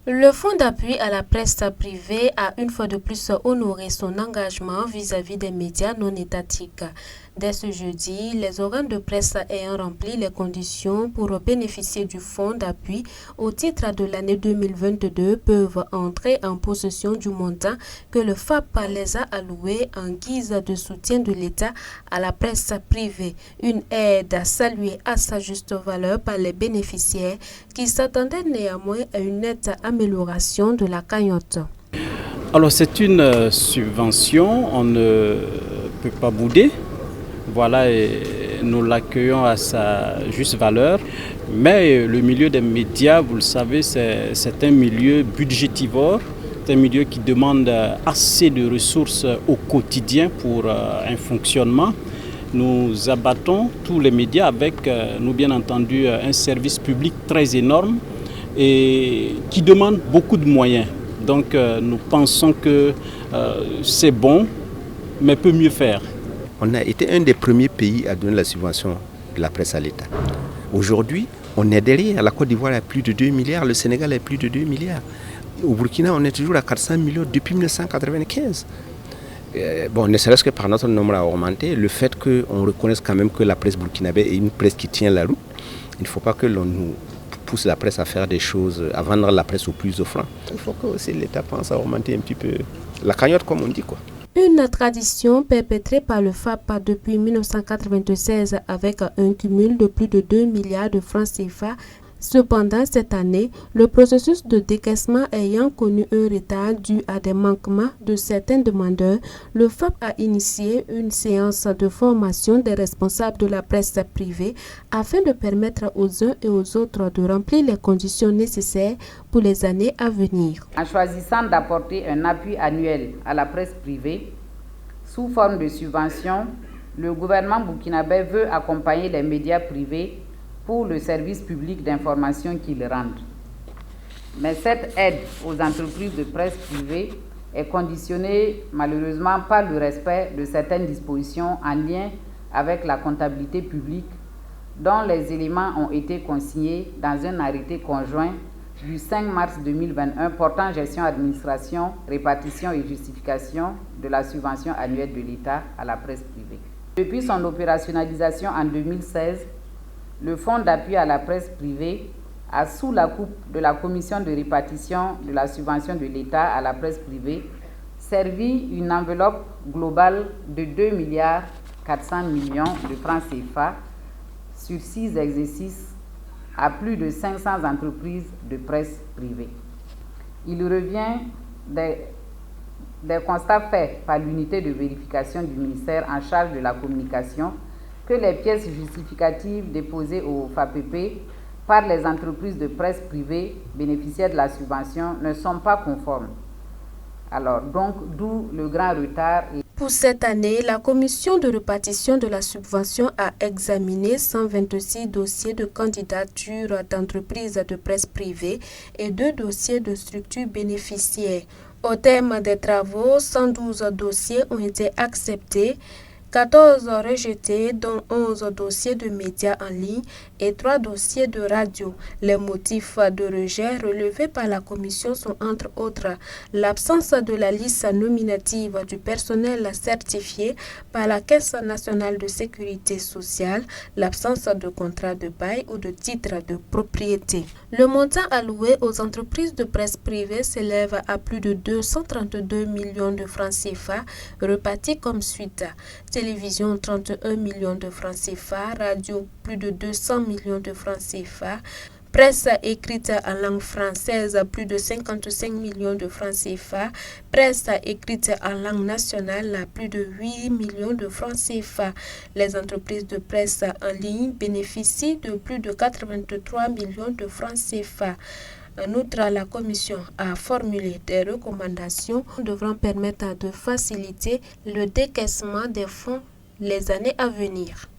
Le Fonds d'appui à la presse privée a une fois de plus honoré son engagement vis-à-vis des médias non étatiques. Dès ce jeudi, les organes de presse ayant rempli les conditions pour bénéficier du fonds d'appui au titre de l'année 2022 peuvent entrer en possession du montant que le FAP les a alloué en guise de soutien de l'État à la presse privée. Une aide saluée à sa juste valeur par les bénéficiaires qui s'attendaient néanmoins à une nette amélioration de la cagnotte. Alors c'est une subvention, on ne peut pas bouder. Voilà, et nous l'accueillons à sa juste valeur. Mais le milieu des médias, vous le savez, c'est un milieu budgétivore. C'est un milieu qui demande assez de ressources au quotidien pour un fonctionnement. Nous abattons tous les médias avec, nous bien entendu, un service public très énorme et qui demande beaucoup de moyens. Donc nous pensons que c'est bon, mais peut mieux faire. On a été un des premiers pays à donner la subvention de la presse à l'État. Aujourd'hui, on est derrière. La Côte d'Ivoire a plus de 2 milliards, le Sénégal a plus de 2 milliards. Au Burkina, on est toujours à 400 millions depuis 1995. Bon, ne serait-ce que par notre nombre à augmenter, le fait qu'on reconnaisse quand même que la presse burkinabé est une presse qui tient la route, il ne faut pas que l'on nous pousse la presse à faire des choses, à vendre la presse au plus offrant. Il faut que aussi l'État pense à augmenter un petit peu la cagnotte, comme on dit, quoi. Une tradition perpétrée par le FAP depuis 1996 avec un cumul de plus de 2 milliards de francs CFA. Cependant, cette année, le processus de décaissement ayant connu un retard dû à des manquements de certains demandeurs, le FAP a initié une séance de formation des responsables de la presse privée afin de permettre aux uns et aux autres de remplir les conditions nécessaires pour les années à venir. En choisissant d'apporter un appui annuel à la presse privée sous forme de subvention, le gouvernement burkinabé veut accompagner les médias privés pour le service public d'information qu'ils rendent. Mais cette aide aux entreprises de presse privée est conditionnée malheureusement par le respect de certaines dispositions en lien avec la comptabilité publique dont les éléments ont été consignés dans un arrêté conjoint du 5 mars 2021 portant gestion, administration, répartition et justification de la subvention annuelle de l'État à la presse privée. Depuis son opérationnalisation en 2016, le Fonds d'appui à la presse privée a, sous la coupe de la Commission de répartition de la subvention de l'État à la presse privée, servi une enveloppe globale de 2 milliards 400 millions de francs CFA sur 6 exercices à plus de 500 entreprises de presse privée. Il revient des constats faits par l'unité de vérification du ministère en charge de la communication que les pièces justificatives déposées au FAPP par les entreprises de presse privée bénéficiaires de la subvention ne sont pas conformes. Alors, donc, d'où le grand retard. Pour cette année, la commission de répartition de la subvention a examiné 126 dossiers de candidature d'entreprises de presse privée et 2 dossiers de structures bénéficiaires. Au terme des travaux, 112 dossiers ont été acceptés, 14 rejetés, dont 11 dossiers de médias en ligne et 3 dossiers de radio. Les motifs de rejet relevés par la commission sont entre autres l'absence de la liste nominative du personnel certifié par la Caisse nationale de sécurité sociale, l'absence de contrat de bail ou de titre de propriété. Le montant alloué aux entreprises de presse privée s'élève à plus de 232 millions de francs CFA, repartis comme suite. Télévision 31 millions de francs CFA, radio plus de 200 millions de francs CFA, presse écrite en langue française plus de 55 millions de francs CFA, presse écrite en langue nationale plus de 8 millions de francs CFA. Les entreprises de presse en ligne bénéficient de plus de 83 millions de francs CFA. En outre, la Commission a formulé des recommandations devant permettre de faciliter le décaissement des fonds les années à venir.